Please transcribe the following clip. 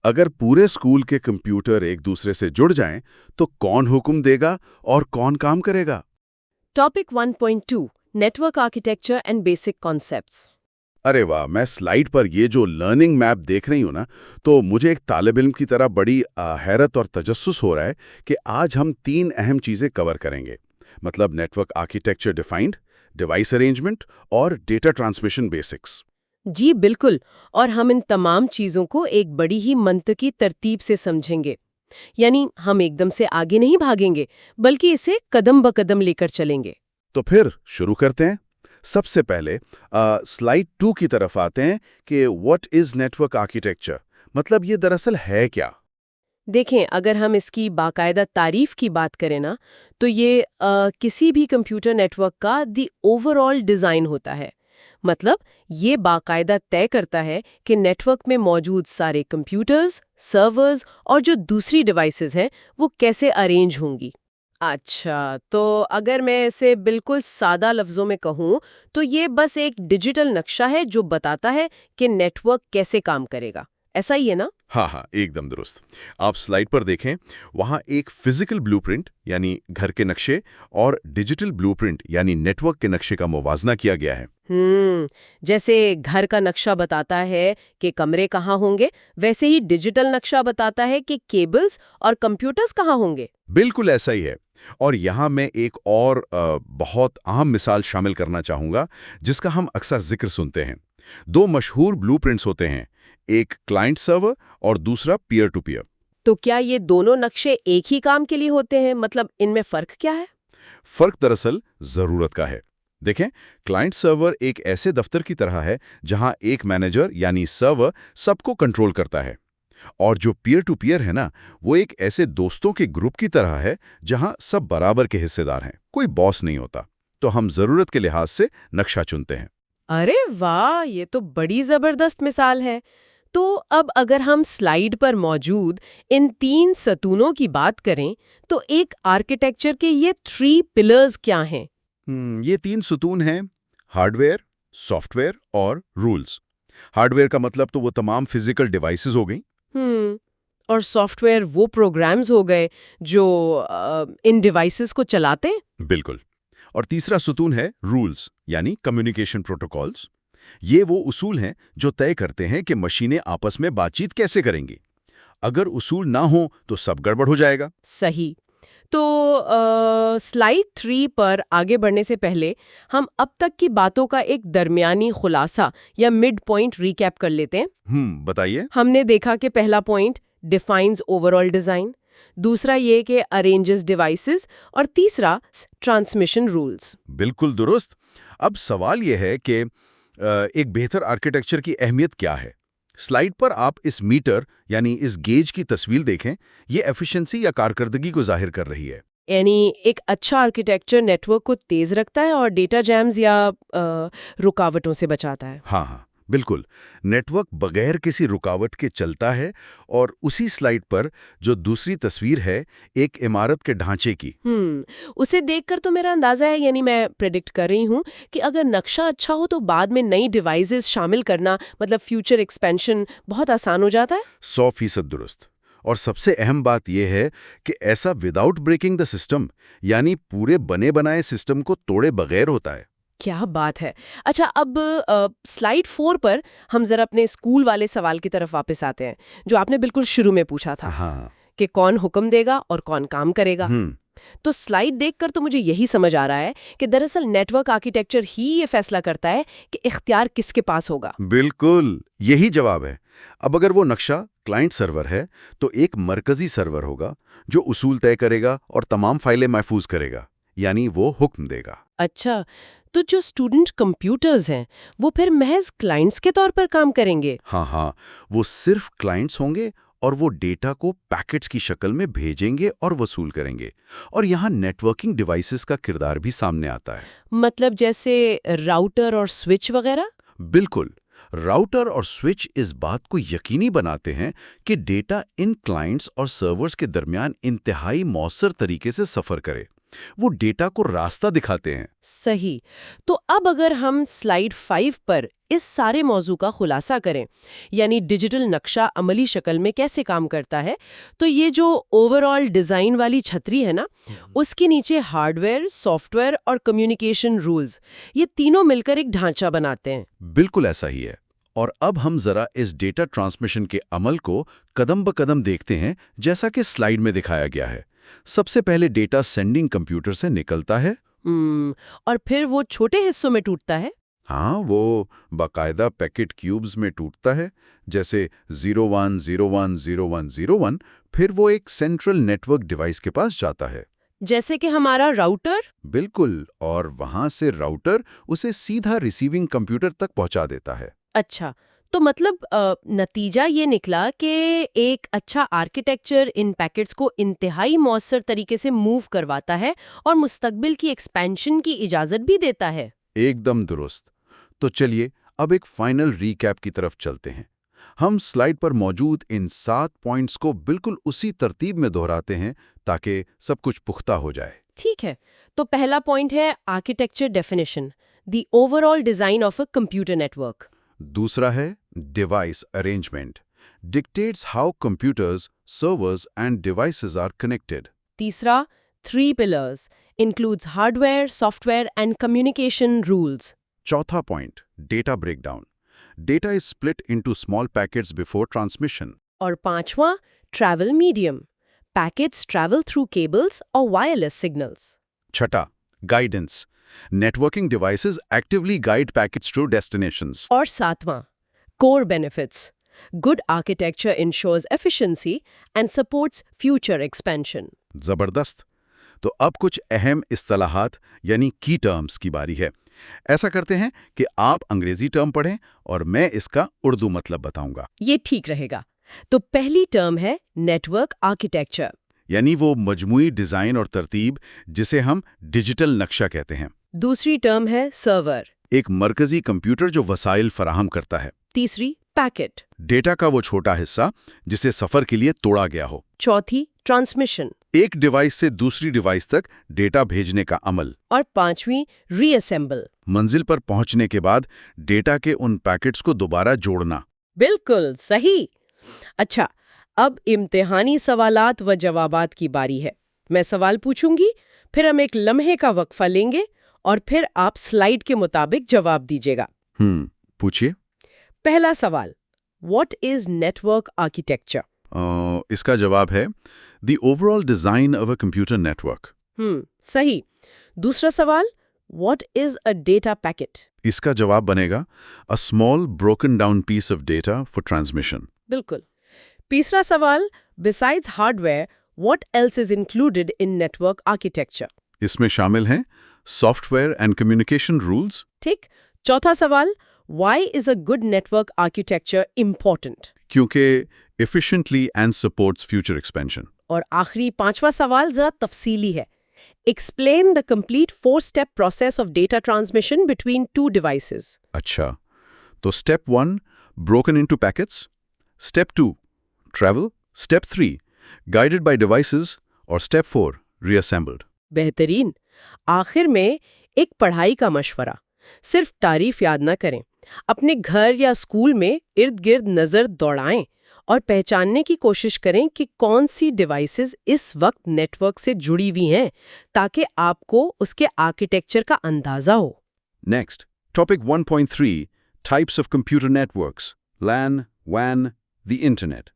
اگر پورے اسکول کے کمپیوٹر ایک دوسرے سے جڑ جائیں تو کون حکم دے گا اور کون کام کرے گا؟ Topic 1.2 network architecture and basic concepts. ارے واہ، میں سلائیڈ پر یہ جو لرننگ میپ دیکھ رہی ہوں نا، تو مجھے ایک طالب علم کی طرح بڑی حیرت اور تجسس ہو رہا ہے کہ آج ہم 3 اہم چیزیں کور کریں گے. مطلب network architecture defined, device arrangement اور ڈیٹا ٹرانسمیشن بیسکس. جی بالکل، اور ہم ان تمام چیزوں کو ایک بڑی ہی منطقی ترتیب سے سمجھیں گے. یعنی ہم ایک دم سے آگے نہیں بھاگیں گے بلکہ اسے قدم بقدم لے کر چلیں گے. تو پھر شروع کرتے ہیں. سب سے پہلے سلائیڈ 2 کی طرف آتے ہیں کہ واٹ از نیٹورک آرکیٹیکچر، مطلب یہ دراصل ہے کیا؟ دیکھیں، اگر ہم اس کی باقاعدہ تعریف کی بات کریں نا تو یہ کسی بھی کمپیوٹر نیٹ ورک کا دی اوور آل ڈیزائن ہوتا ہے. مطلب یہ باقاعدہ طے کرتا ہے کہ نیٹ ورک میں موجود سارے کمپیوٹرز، سرورز اور جو دوسری ڈیوائسز ہیں وہ کیسے ارینج ہوں گی. اچھا، تو اگر میں اسے بالکل سادہ لفظوں میں کہوں تو یہ بس ایک ڈیجیٹل نقشہ ہے جو بتاتا ہے کہ نیٹ ورک کیسے کام کرے گا. ایسا ہی ہے نا؟ ہاں ہاں، ایک دم درست. آپ سلائیڈ پر دیکھیں، وہاں ایک فزیکل بلو پرنٹ یعنی گھر کے نقشے اور ڈیجیٹل بلو پرنٹ یعنی نیٹ ورک کے نقشے کا موازنہ کیا گیا ہے. جیسے گھر کا نقشہ بتاتا ہے کہ کمرے کہاں ہوں گے، ویسے ہی ڈیجیٹل نقشہ بتاتا ہے کہ کیبلز اور کمپیوٹرز کہاں ہوں گے. بالکل ایسا ہی ہے. اور یہاں میں ایک اور بہت اہم مثال شامل کرنا چاہوں گا جس کا ہم اکثر ذکر سنتے ہیں. 2 مشہور بلو پرنٹس ہوتے ہیں، ایک کلائنٹ سرور اور دوسرا پیئر ٹو پیئر. تو کیا یہ دونوں نقشے ایک ہی کام کے لیے ہوتے ہیں؟ مطلب ان میں فرق کیا ہے؟ فرق دراصل ضرورت کا ہے. دیکھیں، کلائنٹ سرور ایک ایسے دفتر کی طرح ہے جہاں ایک مینیجر یعنی سرور سب کو کنٹرول کرتا ہے، اور جو پیئر ٹو پیئر ہے نا، وہ ایک ایسے دوستوں کے گروپ کی طرح ہے جہاں سب برابر کے حصے دار ہیں، کوئی باس نہیں ہوتا. تو ہم ضرورت کے لحاظ سے نقشہ چنتے ہیں. ارے واہ، یہ تو بڑی زبردست مثال ہے. تو اب اگر ہم سلائیڈ پر موجود ان 3 ستونوں کی بات کریں تو ایک آرکیٹیکچر کے یہ 3 پلرز کیا ہیں؟ یہ 3 ستون ہیں: ہارڈ ویئر، سافٹ ویئر اور رولز. ہارڈ ویئر کا مطلب تو وہ تمام فزیکل ڈیوائسز ہو گئیں. اور سافٹ ویئر وہ پروگرامز ہو گئے جو ان ڈیوائسز کو چلاتے ہیں؟ بالکل. اور تیسرا ستون ہے رولز یعنی کمیونیکیشن پروٹوکالز. یہ وہ اصول ہیں جو طے کرتے ہیں کہ مشینیں آپس میں بات چیت کیسے کریں گی. اگر اصول نہ ہوں تو سب گڑبڑ ہو جائے گا. صحیح. تو سلائیڈ 3 پر آگے بڑھنے سے پہلے ہم اب تک کی باتوں کا ایک درمیانی خلاصہ یا مڈ پوائنٹ ریکیپ کر لیتے ہیں. بتائیے. ہم نے دیکھا کہ پہلا point defines over all design, دوسرا یہ کہ ارینجز ڈیوائسز، اور تیسرا ٹرانسمیشن رولز. بالکل درست. اب سوال یہ ہے کہ ایک بہتر آرکیٹیکچر کی اہمیت کیا ہے؟ سلائیڈ پر آپ اس میٹر یعنی اس گیج کی تصویر دیکھیں. یہ ایفیشنسی یا کارکردگی کو ظاہر کر رہی ہے. یعنی ایک اچھا آرکیٹیکچر نیٹ ورک کو تیز رکھتا ہے اور ڈیٹا جیمز یا رکاوٹوں سے بچاتا ہے. ہاں ہاں بالکل. نیٹ ورک بغیر کسی رکاوٹ کے چلتا ہے. اور اسی سلائیڈ پر جو دوسری تصویر ہے ایک عمارت کے ڈھانچے کی، اسے دیکھ کر تو میرا اندازہ ہے، یعنی میں پریڈکٹ کر رہی ہوں کہ اگر نقشہ اچھا ہو تو بعد میں نئی ڈیوائسز شامل کرنا، مطلب فیوچر ایکسپینشن بہت آسان ہو جاتا ہے. 100% درست. اور سب سے اہم بات یہ ہے کہ ایسا وداؤٹ بریکنگ دا سسٹم، یعنی پورے بنے بنائے سسٹم کو توڑے بغیر ہوتا ہے. کیا بات ہے. اچھا، اب سلائیڈ 4 پر ہم ذرا اپنے اسکول والے سوال کی طرف واپس آتے ہیں جو آپ نے بالکل شروع میں پوچھا تھا. ہاں، کہ کون حکم دے گا اور کون کام کرے گا. تو سلائیڈ دیکھ کر تو مجھے یہی سمجھ آ رہا ہے کہ دراصل نیٹ ورک آرکیٹیکچر ہی یہ فیصلہ کرتا ہے کہ اختیار کس کے پاس ہوگا. بالکل یہی جواب ہے. اب اگر وہ نقشہ کلائنٹ سرور ہے تو ایک مرکزی سرور ہوگا جو اصول طے کرے گا اور تمام فائلیں محفوظ کرے گا، یعنی وہ حکم دے گا. اچھا، تو جو اسٹوڈنٹ کمپیوٹرز ہیں وہ پھر محض کلائنٹس کے طور پر کام کریں گے؟ ہاں، وہ صرف کلائنٹس ہوں گے اور وہ ڈیٹا کو پیکٹس کی شکل میں بھیجیں گے اور وصول کریں گے. اور یہاں نیٹ ورکنگ ڈیوائسز کا کردار بھی سامنے آتا ہے. مطلب جیسے راؤٹر اور سوئچ وغیرہ؟ بالکل. راؤٹر اور سوئچ اس بات کو یقینی بناتے ہیں کہ ڈیٹا ان کلائنٹس اور سرورز کے درمیان انتہائی مؤثر طریقے سے سفر کرے. وہ ڈیٹا کو راستہ دکھاتے ہیں۔ صحیح۔ تو اب اگر ہم سلائیڈ 5 پر اس سارے موضوع کا خلاصہ کریں، یعنی ڈیجیٹل نقشہ عملی شکل میں کیسے کام کرتا ہے، تو یہ جو اوور آل ڈیزائن والی چھتری ہے نا، اس کے نیچے ہارڈ ویئر، سافٹ ویئر اور کمیونیکیشن رولز، یہ تینوں مل کر ایک ڈھانچہ بناتے ہیں۔ بالکل ایسا ہی ہے۔ اور اب ہم ذرا اس ڈیٹا ٹرانسمیشن کے عمل کو قدم بقدم دیکھتے ہیں، جیسا کہ سلائیڈ میں دکھایا گیا ہے۔ سب سے پہلے ڈیٹا سینڈنگ کمپیوٹر سے نکلتا ہے، اور پھر وہ چھوٹے حصوں میں ٹوٹتا ہے۔ ہاں، وہ باقاعدہ پیکٹ کیوبز میں ٹوٹتا ہے، جیسے 01010101، پھر وہ ایک سینٹرل نیٹ ورک ڈیوائس کے پاس جاتا ہے۔ جیسے کہ ہمارا راؤٹر۔ بالکل، اور وہاں سے راؤٹر اسے سیدھا ریسیونگ کمپیوٹر تک پہنچا دیتا ہے۔ اچھا، تو مطلب نتیجہ یہ نکلا کہ ایک اچھا آرکیٹیکچر ان پیکٹس کو انتہائی مؤثر طریقے سے موو کرواتا ہے اور مستقبل کی ایکسپینشن کی اجازت بھی دیتا ہے۔ ایک دم درست۔ تو چلیے اب ایک فائنل ریکیپ کی طرف چلتے ہیں۔ ہم سلائیڈ پر موجود ان 7 پوائنٹس کو بالکل اسی ترتیب میں دہراتے ہیں تاکہ سب کچھ پختہ ہو جائے۔ ٹھیک ہے، تو پہلا پوائنٹ ہے architecture definition, the overall design of a computer network. دوسرا ہے device arrangement, dictates how computers, servers and devices are connected. تیسرا 3 pillars, includes hardware, software and communication rules. چوتھا point data break down, data is split into small packets before transmission۔ اور پانچواں travel medium, packets travel through cables اور wireless signals. چھٹا guidance, networking devices actually guide packets to destinations. اور ساتواں core benefits, good architecture ensures efficiency and supports future expansion. زبردست۔ تو اب کچھ اہم اصطلاحات یعنی کی ٹرمز کی باری ہے۔ ایسا کرتے ہیں کہ آپ انگریزی ٹرم پڑھیں اور میں اس کا اردو مطلب بتاؤں گا۔ یہ ٹھیک رہے گا۔ تو پہلی ٹرم ہے نیٹ ورک آرکیٹیکچر، یعنی وہ مجموعی ڈیزائن اور ترتیب جسے ہم ڈیجیٹل نقشہ کہتے ہیں۔ دوسری ٹرم ہے سرور، ایک مرکزی کمپیوٹر جو وسائل فراہم کرتا ہے۔ تیسری پیکٹ، ڈیٹا کا وہ چھوٹا حصہ جسے سفر کے لیے توڑا گیا ہو۔ چوتھی ٹرانسمیشن، ایک ڈیوائس سے دوسری ڈیوائس تک ڈیٹا بھیجنے کا عمل۔ اور پانچویں ری اسمبل، منزل پر پہنچنے کے بعد ڈیٹا کے ان پیکٹس کو دوبارہ جوڑنا۔ بالکل صحیح۔ اچھا، اب امتحانی سوالات و جوابات کی باری ہے۔ میں سوال پوچھوں گی، پھر ہم ایک لمحے کا وقفہ لیں گے اور پھر آپ سلائیڈ کے مطابق جواب دیجیے گا۔ پوچھیے۔ پہلا سوال، what is network architecture? اس کا جواب ہے the overall design of a computer network. صحیح۔ دوسرا سوال، what is a data packet? اس کا جواب بنے گا a small broken down piece of data for transmission۔ بالکل۔ تیسرا سوال، besides hardware, what else is included in network architecture؟ اس میں شامل ہیں software and communication rules. ٹھیک۔ چوتھا سوال، why is a good network architecture important؟ کیونکہ efficiently and supports future expansion۔ اور آخری پانچواں سوال ذرا تفصیلی ہے۔ Explain the complete 4-step process of data transmission between two devices۔ اچھا، تو step 1 broken into packets، step 2 travel، step 3 guided by devices، اور اسٹیپ 4 reassembled۔ بہترین۔ آخر میں ایک پڑھائی کا مشورہ، صرف تعریف یاد نہ کریں، اپنے گھر یا اسکول میں ارد گرد نظر دوڑائیں اور پہچاننے کی کوشش کریں کہ کون سی ڈیوائسز اس وقت نیٹ ورک سے جڑی ہوئی ہیں تاکہ آپ کو اس کے آرکیٹیکچر کا اندازہ ہو۔ Next topic 1.3 types of computer networks, LAN، WAN، the internet.